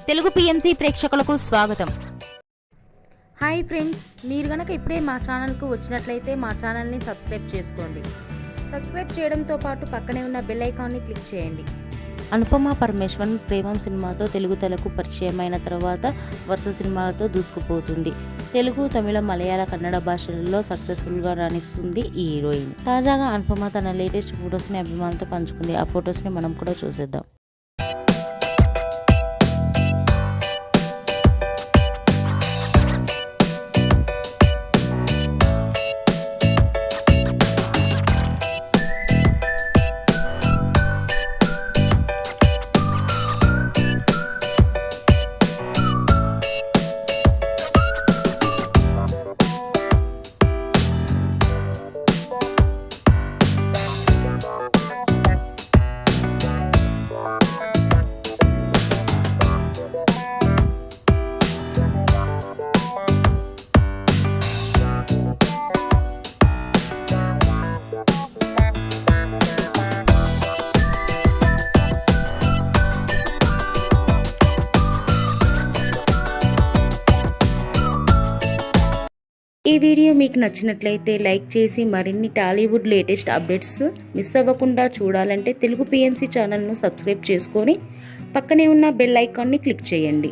Telugu PMC ప్రేక్షకులకు స్వాగతం. Hi friends, మీరు గనక ఇప్పుడే మా ఛానల్కు వచ్చినట్లయితే మా ఛానల్ని సబ్స్క్రైబ్ చేసుకోండి. సబ్స్క్రైబ్ చేయడంతో పాటు పక్కనే ఉన్న బెల్ ఐకాన్ని క్లిక్ చేయండి. అనుపమ పరమేశ్వరన్ ప్రేమం సినిమాతో తెలుగు తెలకు పరిచయమైన తర్వాత వరుస సినిమాలతో దూసుకుపోతుంది. తెలుగు, తమిళ, మలయాళ, కన్నడ భాషలలో సక్సెస్ఫుల్గా రాణిస్తుంది ఈ హీరోయిన్. తాజాగా అనుపమ తన లేటెస్ట్ ఫొటోస్ని అభిమానులతో పంచుకుంది. ఆ ఫొటోస్ని మనం కూడా చూసేద్దాం. ఈ వీడియో మీకు నచ్చినట్లయితే లైక్ చేసి మరిన్ని టాలీవుడ్ లేటెస్ట్ అప్డేట్స్ మిస్ అవ్వకుండా చూడాలంటే తెలుగు పిఎంసి ఛానల్ను సబ్స్క్రైబ్ చేసుకొని పక్కనే ఉన్న బెల్ ఐకాన్ని క్లిక్ చేయండి.